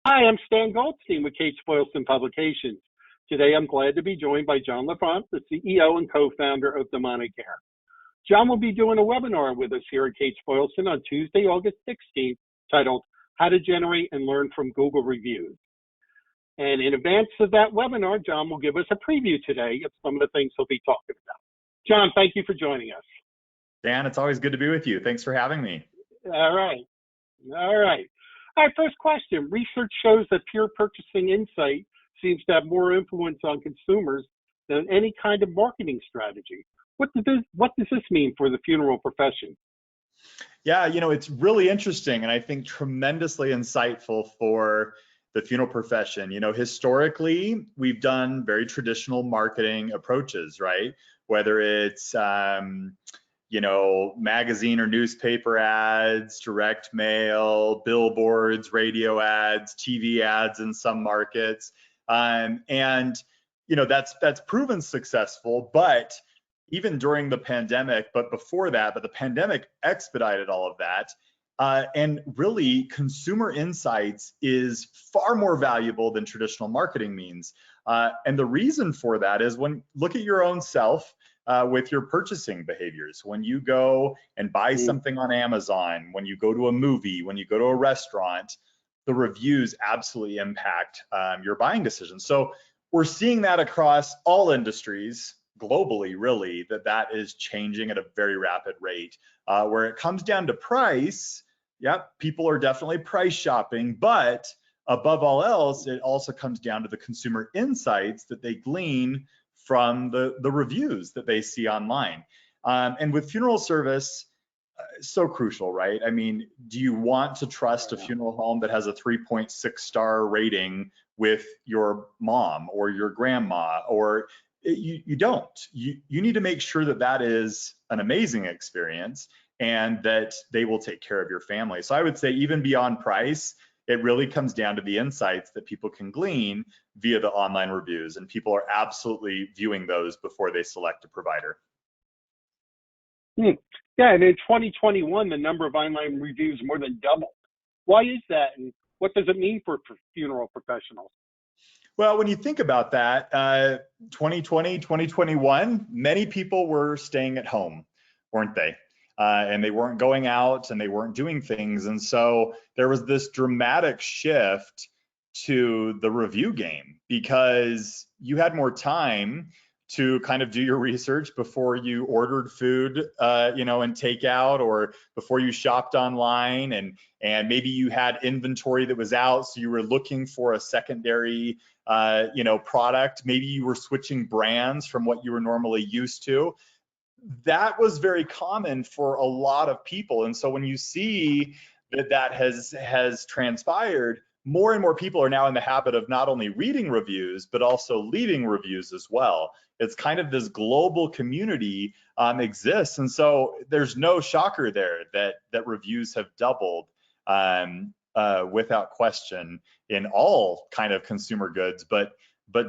Hi, I'm Stan Goldstein with Kate Spoilson Publications. Today, I'm glad to be joined by John LaFrance, the CEO and co-founder of DemoniCare. John will be doing a webinar with us here at Kate Spoilson on Tuesday, August 16th, titled How to Generate and Learn from Google Reviews. And in advance of that webinar, John will give us a preview today of some of the things he'll be talking about. John, thank you for joining us. Dan, it's always good to be with you. Thanks for having me. All right. All right. All right, first question. Research shows that peer purchasing insight seems to have more influence on consumers than any kind of marketing strategy. What does this mean for the funeral profession? Yeah, it's really interesting and I think tremendously insightful for the funeral profession. Historically, we've done very traditional marketing approaches, right? Whether it's magazine or newspaper ads, direct mail, billboards, radio ads, TV ads in some markets. That's proven successful, but even during the pandemic, but before that, but the pandemic expedited all of that. And really, consumer insights is far more valuable than traditional marketing means. And the reason for that is when look at your own self, with your purchasing behaviors. When you go and buy something on Amazon, when you go to a movie, when you go to a restaurant, the reviews absolutely impact your buying decisions. So we're seeing that across all industries globally, really, that is changing at a very rapid rate. Where it comes down to price, people are definitely price shopping, but above all else, it also comes down to the consumer insights that they glean from the reviews that they see online. And with funeral service, so crucial, right? I mean, do you want to trust a funeral home that has a 3.6 star rating with your mom or your grandma? Or you don't. You need to make sure that is an amazing experience and that they will take care of your family. So I would say even beyond price, it really comes down to the insights that people can glean via the online reviews, and people are absolutely viewing those before they select a provider. Yeah, and in 2021, the number of online reviews more than doubled. Why is that, and what does it mean for funeral professionals? Well, when you think about that, 2020, 2021, many people were staying at home, weren't they? And they weren't going out and they weren't doing things. And so there was this dramatic shift to the review game because you had more time to kind of do your research before you ordered food, and takeout, or before you shopped online, and maybe you had inventory that was out, so you were looking for a secondary, product. Maybe you were switching brands from what you were normally used to. That was very common for a lot of people. And so when you see that has transpired, more and more people are now in the habit of not only reading reviews, but also leaving reviews as well. It's kind of this global community exists. And so there's no shocker there that reviews have doubled without question in all kind of consumer goods, but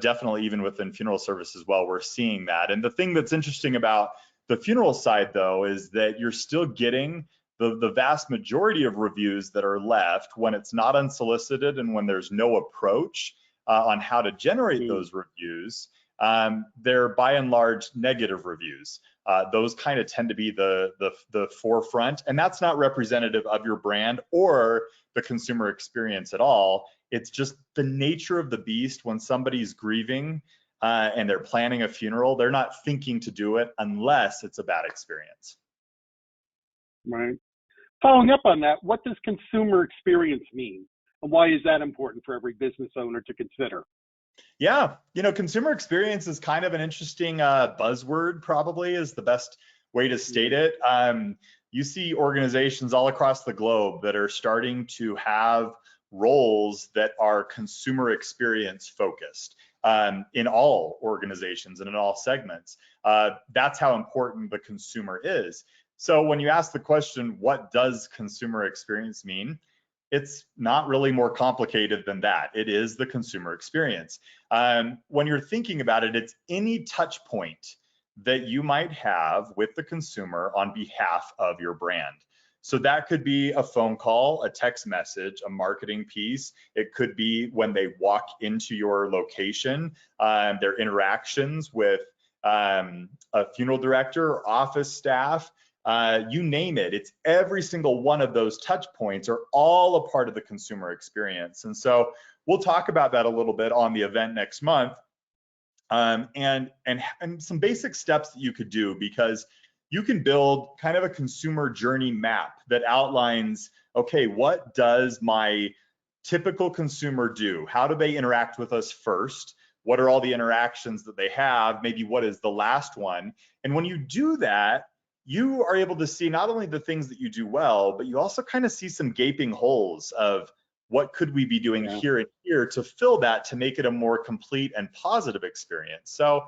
definitely even within funeral service as well, we're seeing that. And the thing that's interesting about the funeral side, though, is that you're still getting the vast majority of reviews that are left when it's not unsolicited and when there's no approach on how to generate those reviews. They're by and large negative reviews. Those kind of tend to be the forefront, and that's not representative of your brand or the consumer experience at all. It's just the nature of the beast. When somebody's grieving and they're planning a funeral, they're not thinking to do it unless it's a bad experience. Right. Following up on that, what does consumer experience mean? And why is that important for every business owner to consider? Yeah, consumer experience is kind of an interesting buzzword, probably is the best way to state it. You see organizations all across the globe that are starting to have roles that are consumer experience focused. In all organizations and in all segments. That's how important the consumer is. So when you ask the question, what does consumer experience mean? It's not really more complicated than that. It is the consumer experience. When you're thinking about it, it's any touch point that you might have with the consumer on behalf of your brand. So that could be a phone call, a text message, a marketing piece. It could be when they walk into your location, their interactions with a funeral director or office staff, you name it. It's every single one of those touch points are all a part of the consumer experience. And so we'll talk about that a little bit on the event next month, and some basic steps that you could do, because you can build kind of a consumer journey map that outlines, okay, what does my typical consumer do? How do they interact with us first? What are all the interactions that they have? Maybe what is the last one? And when you do that, you are able to see not only the things that you do well, but you also kind of see some gaping holes of what could we be doing here and here to fill that, to make it a more complete and positive experience. So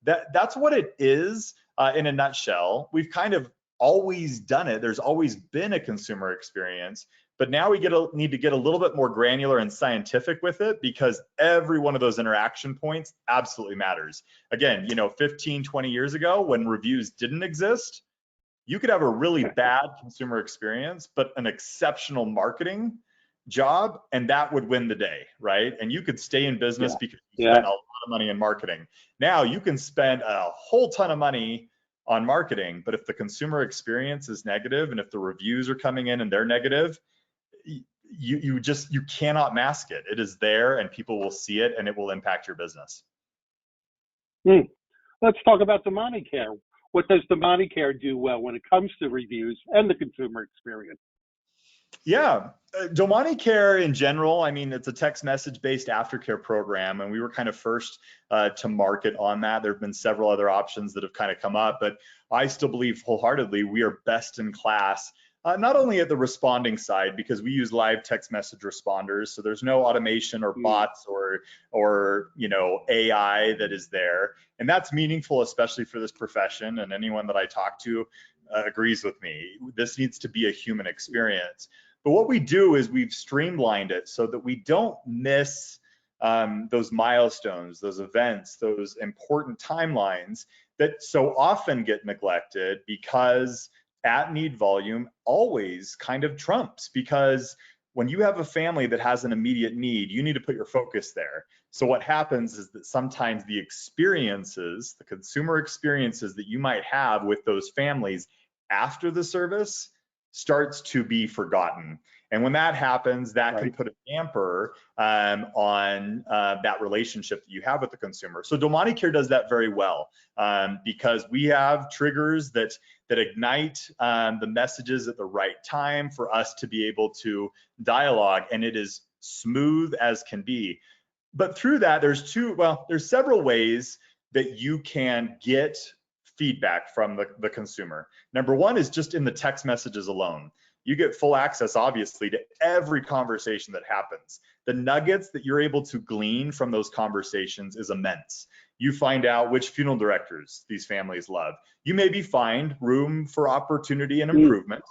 that's what it is in a nutshell. We've kind of always done it. There's always been a consumer experience, but now we need to get a little bit more granular and scientific with it, because every one of those interaction points absolutely matters. Again, 15, 20 years ago, when reviews didn't exist, you could have a really bad consumer experience, but an exceptional marketing job, and that would win the day, right? And you could stay in business because you spent a lot of money in marketing. Now you can spend a whole ton of money on marketing, but if the consumer experience is negative, and if the reviews are coming in and they're negative, you cannot mask it. It is there, and people will see it, and it will impact your business. Let's talk about DomaniCare. What does DomaniCare do well when it comes to reviews and the consumer experience? Yeah, DomaniCare in general, I mean, it's a text message based aftercare program, and we were kind of first to market on that. There have been several other options that have kind of come up, but I still believe wholeheartedly we are best in class, not only at the responding side, because we use live text message responders, so there's no automation or bots or AI that is there, and that's meaningful, especially for this profession. And anyone that I talk to agrees with me. This needs to be a human experience. But what we do is we've streamlined it so that we don't miss those milestones, those events, those important timelines that so often get neglected, because at-need volume always kind of trumps. Because when you have a family that has an immediate need, you need to put your focus there. So what happens is that sometimes the experiences, the consumer experiences that you might have with those families after the service starts to be forgotten. And when that happens, that can put a damper on that relationship that you have with the consumer. So DomaniCare does that very well, because we have triggers that ignite the messages at the right time for us to be able to dialogue, and it is smooth as can be. But through that, there's several ways that you can get feedback from the consumer. Number one is just in the text messages alone. You get full access, obviously, to every conversation that happens. The nuggets that you're able to glean from those conversations is immense. You find out which funeral directors these families love. You maybe find room for opportunity and improvement.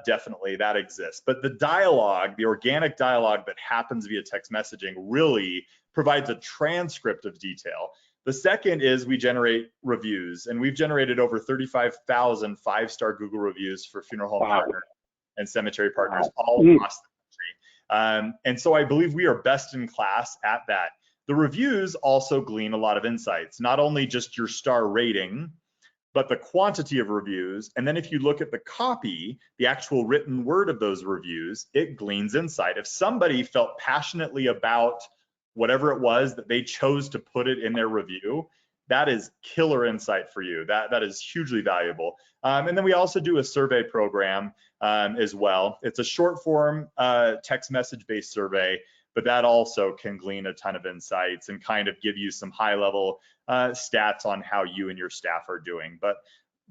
Definitely that exists. But the dialogue, the organic dialogue that happens via text messaging, really provides a transcript of detail. The second is we generate reviews, and we've generated over 35,000 5-star Google reviews for funeral home partners and cemetery partners all across the country. And so I believe we are best in class at that. The reviews also glean a lot of insights, not only just your star rating, but the quantity of reviews. And then if you look at the copy, the actual written word of those reviews, it gleans insight. If somebody felt passionately about whatever it was that they chose to put it in their review, that is killer insight for you. That is hugely valuable. And then we also do a survey program as well. It's a short form text message based survey, but that also can glean a ton of insights and kind of give you some high level stats on how you and your staff are doing. But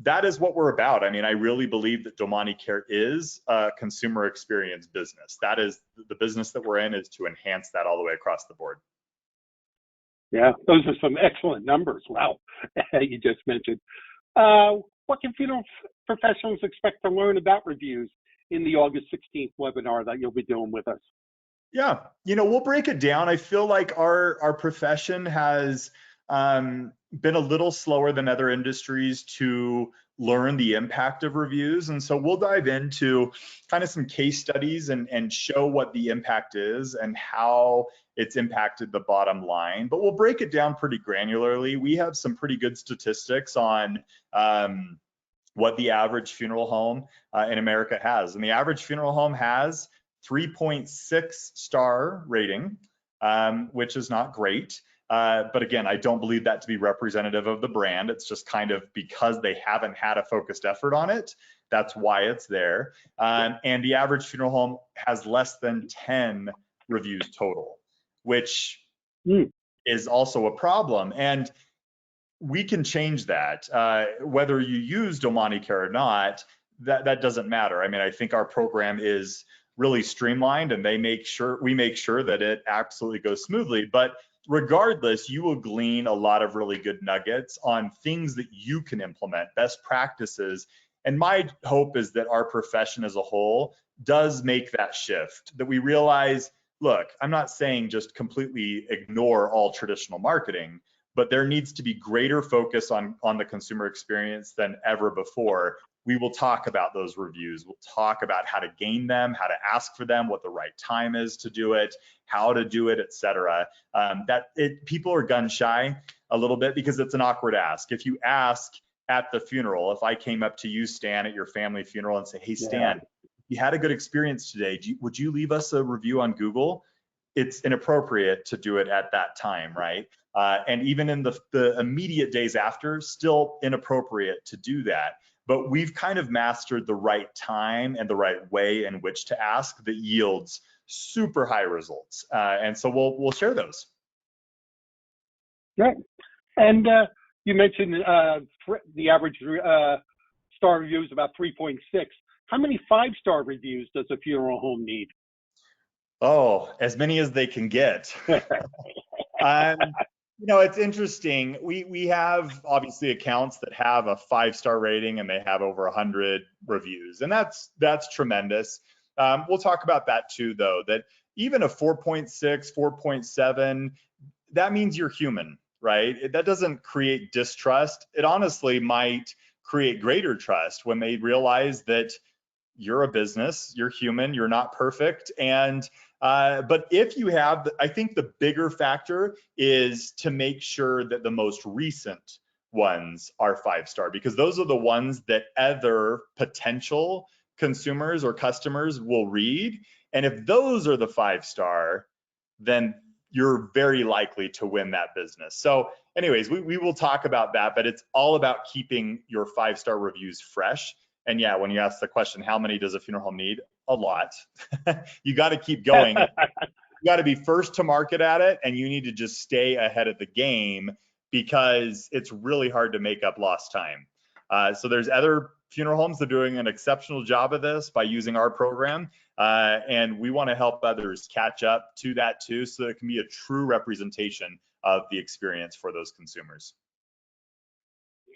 that is what we're about. I mean, I really believe that DomaniCare is a consumer experience business. That is the business that we're in, is to enhance that all the way across the board. Yeah, those are some excellent numbers. Wow, you just mentioned. What can funeral professionals expect to learn about reviews in the August 16th webinar that you'll be doing with us? Yeah, we'll break it down. I feel like our profession has been a little slower than other industries to learn the impact of reviews. And so we'll dive into kind of some case studies and show what the impact is and how it's impacted the bottom line. But we'll break it down pretty granularly. We have some pretty good statistics on what the average funeral home in America has. And the average funeral home has 3.6 star rating, which is not great. But again, I don't believe that to be representative of the brand. It's just kind of because they haven't had a focused effort on it. That's why it's there. And the average funeral home has less than 10 reviews total, which is also a problem. And we can change that. Whether you use DomaniCare or not, that doesn't matter. I mean, I think our program is really streamlined, and we make sure that it absolutely goes smoothly. But regardless, you will glean a lot of really good nuggets on things that you can implement, best practices. And my hope is that our profession as a whole does make that shift, that we realize, look, I'm not saying just completely ignore all traditional marketing, but there needs to be greater focus on the consumer experience than ever before. We will talk about those reviews. We'll talk about how to gain them, how to ask for them, what the right time is to do it, how to do it, etc. People are gun shy a little bit because it's an awkward ask. If you ask at the funeral, if I came up to you, Stan, at your family funeral and say, hey, Stan, you had a good experience today. Would you leave us a review on Google? It's inappropriate to do it at that time, right? And even in the immediate days after, still inappropriate to do that. But we've kind of mastered the right time and the right way in which to ask that yields super high results. And so we'll share those. Right. And you mentioned the average star review is about 3.6. How many 5-star reviews does a funeral home need? Oh, as many as they can get. It's interesting. We have obviously accounts that have a 5-star rating and they have over 100 reviews, and that's tremendous. We'll talk about that too, though, that even a 4.6, 4.7, that means you're human, right? That doesn't create distrust. It honestly might create greater trust when they realize that you're a business, you're human, you're not perfect. And but if you have, I think the bigger factor is to make sure that the most recent ones are 5-star, because those are the ones that other potential consumers or customers will read. And if those are the 5-star, then you're very likely to win that business. So anyways, we will talk about that, but it's all about keeping your 5-star reviews fresh. And yeah, when you ask the question, how many does a funeral home need? A lot. You got to keep going. You got to be first to market at it, and you need to just stay ahead of the game because it's really hard to make up lost time. So there's other funeral homes that are doing an exceptional job of this by using our program, and we want to help others catch up to that too, so that it can be a true representation of the experience for those consumers.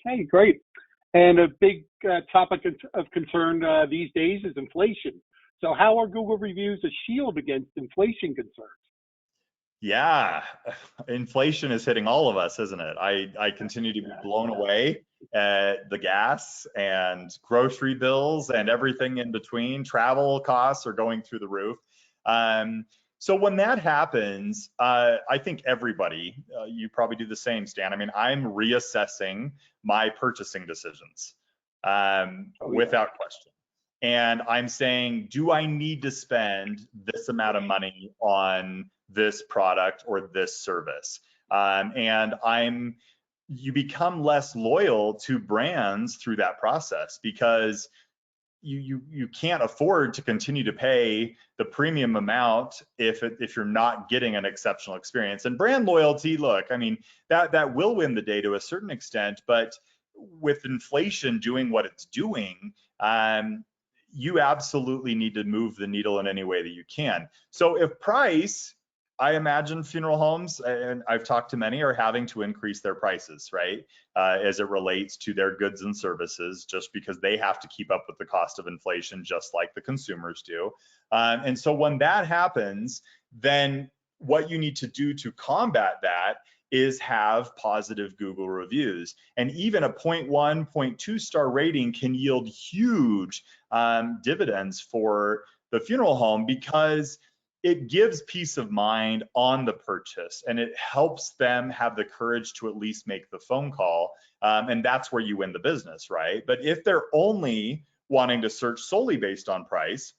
Okay, great. And a big topic of concern these days is inflation. So how are Google reviews a shield against inflation concerns? Yeah, inflation is hitting all of us, isn't it? I continue to be blown away at the gas and grocery bills and everything in between. Travel costs are going through the roof. So when that happens, I think everybody, you probably do the same, Stan. I mean, I'm reassessing my purchasing decisions without question. And I'm saying, do I need to spend this amount of money on this product or this service? And you become less loyal to brands through that process, because you can't afford to continue to pay the premium amount if you're not getting an exceptional experience. And brand loyalty, look, I mean, that will win the day to a certain extent, but with inflation doing what it's doing, you absolutely need to move the needle in any way that you can. So if price, I imagine funeral homes, and I've talked to many, are having to increase their prices, right? As it relates to their goods and services, just because they have to keep up with the cost of inflation, just like the consumers do. And so when that happens, then what you need to do to combat that is have positive Google reviews. And even a 0.1, 0.2 star rating can yield huge dividends for the funeral home, because it gives peace of mind on the purchase, and it helps them have the courage to at least make the phone call. And that's where you win the business, right? But if they're only wanting to search solely based on price,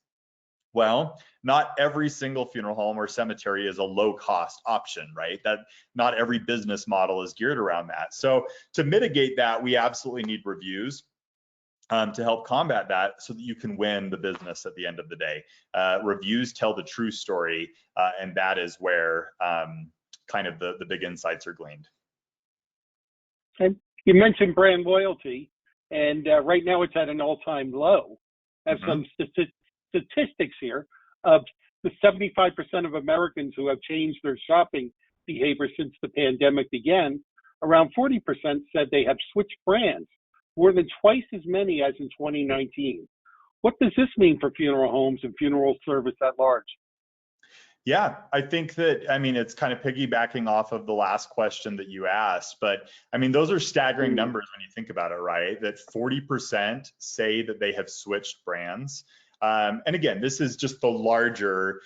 well, not every single funeral home or cemetery is a low cost option, right? That not every business model is geared around that. So to mitigate that, we absolutely need reviews to help combat that, so that you can win the business at the end of the day. Reviews tell the true story, and that is where kind of the big insights are gleaned. And you mentioned brand loyalty, and right now it's at an all-time low. I have some statistics here of the 75% of Americans who have changed their shopping behavior since the pandemic began. Around 40% said they have switched brands, more than twice as many as in 2019. What does this mean for funeral homes and funeral service at large? Yeah, I think that, I mean, it's kind of piggybacking off of the last question that you asked, but I mean, those are staggering numbers when you think about it, right? That 40% say that they have switched brands. And again, this is just the larger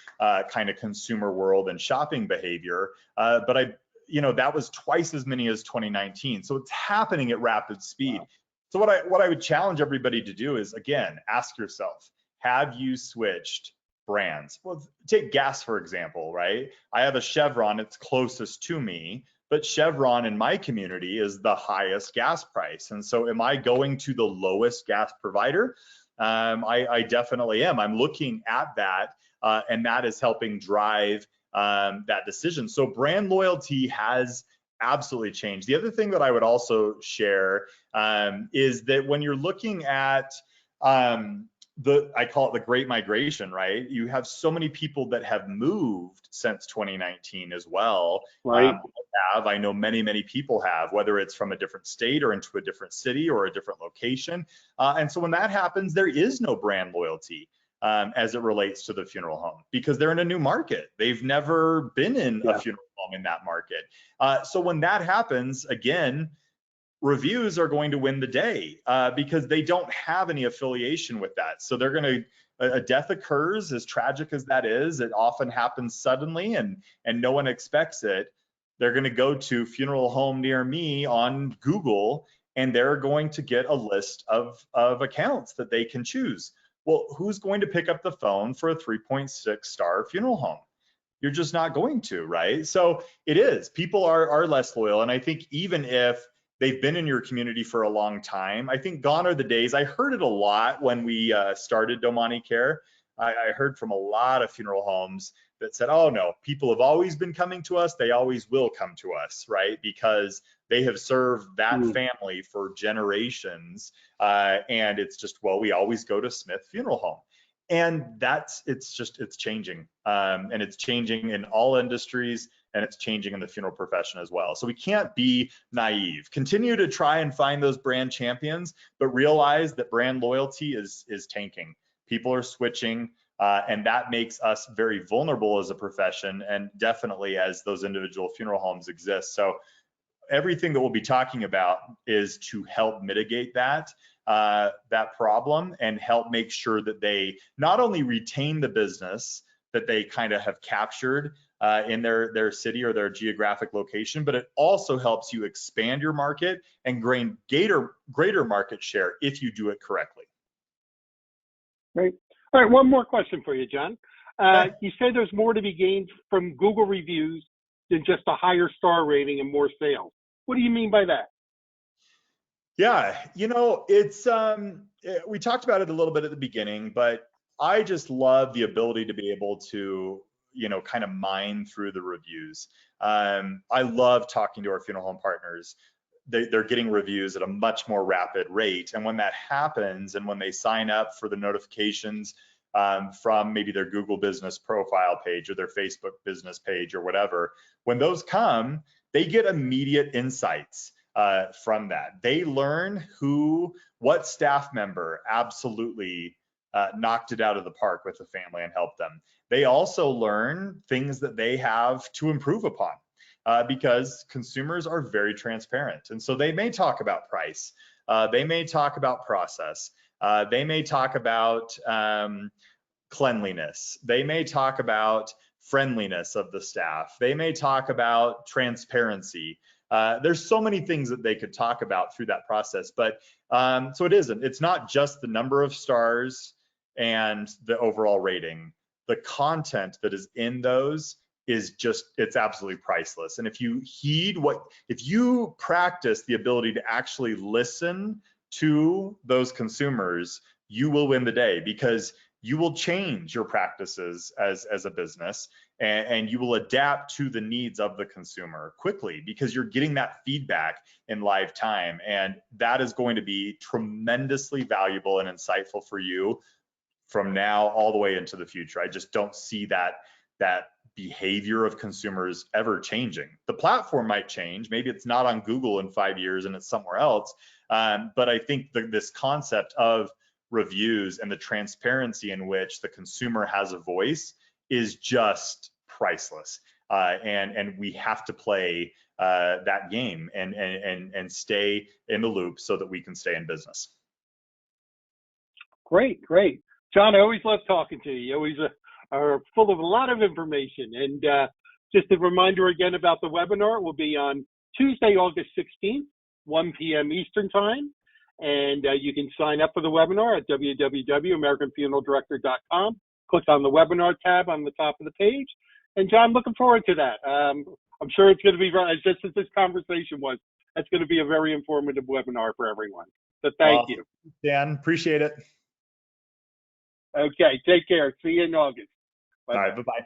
kind of consumer world and shopping behavior. But that was twice as many as 2019. So it's happening at rapid speed. Wow. So what I would challenge everybody to do is, again, ask yourself, have you switched brands? Well, take gas, for example, right? I have a Chevron, it's closest to me, but Chevron in my community is the highest gas price. And so am I going to the lowest gas provider? I definitely am. I'm looking at that, and that is helping drive that decision. So brand loyalty has absolutely changed. The other thing that I would also share is that when you're looking at I call it the Great Migration, right? You have so many people that have moved since 2019 as well. Right. I know many people have, whether it's from a different state or into a different city or a different location. And so when that happens, there is no brand loyalty as it relates to the funeral home, because they're in a new market. They've never been in a funeral home in that market. So when that happens, again, reviews are going to win the day because they don't have any affiliation with that. So they're going to, a death occurs, as tragic as that is, it often happens suddenly and no one expects it. They're going to go to funeral home near me on Google, and they're going to get a list of accounts that they can choose. Well, who's going to pick up the phone for a 3.6 star funeral home? You're just not going to, right? So it is, people are less loyal. And I think even if they've been in your community for a long time, I think gone are the days. I heard it a lot when we started DomaniCare. I heard from a lot of funeral homes that said, oh no, people have always been coming to us. They always will come to us, right? Because they have served that family for generations. And it's just, well, we always go to Smith Funeral Home. And it's changing. And it's changing in all industries, and it's changing in the funeral profession as well. So we can't be naive. Continue to try and find those brand champions, but realize that brand loyalty is tanking. People are switching, and that makes us very vulnerable as a profession, and definitely as those individual funeral homes exist. So everything that we'll be talking about is to help mitigate that problem and help make sure that they not only retain the business that they kind of have captured in their city or their geographic location, but it also helps you expand your market and gain greater market share if you do it correctly. Great. All right, one more question for you, John. You say there's more to be gained from Google reviews than just a higher star rating and more sales. What do you mean by that? Yeah, it's we talked about it a little bit at the beginning, but I just love the ability to be able to kind of mine through the reviews. I love talking to our funeral home partners. They're getting reviews at a much more rapid rate, and when that happens, and when they sign up for the notifications from maybe their Google business profile page or their Facebook business page or whatever, when those come, they get immediate insights from that. They learn what staff member absolutely knocked it out of the park with the family and helped them. They also learn things that they have to improve upon. because consumers are very transparent. And so they may talk about price, they may talk about process, they may talk about cleanliness, they may talk about friendliness of the staff, they may talk about transparency. There's so many things that they could talk about through that process, but so it's not just the number of stars and the overall rating. The content that is in those is it's absolutely priceless. And if you practice the ability to actually listen to those consumers, you will win the day, because you will change your practices as a business, and you will adapt to the needs of the consumer quickly, because you're getting that feedback in live time. And that is going to be tremendously valuable and insightful for you from now all the way into the future. I just don't see that behavior of consumers ever changing. The platform might change. Maybe it's not on Google in 5 years and it's somewhere else. But I think this concept of reviews and the transparency in which the consumer has a voice is just priceless. And we have to play that game and stay in the loop so that we can stay in business. Great. John, I always love talking to you. You always are full of a lot of information. And just a reminder again about the webinar, it will be on Tuesday, August 16th, 1 p.m. Eastern Time. And you can sign up for the webinar at www.americanfuneraldirector.com. Click on the webinar tab on the top of the page. And John, looking forward to that. I'm sure it's going to be, just as this conversation was, it's going to be a very informative webinar for everyone. So thank you. Dan, appreciate it. Okay, take care. See you in August. Bye. All right, bye-bye.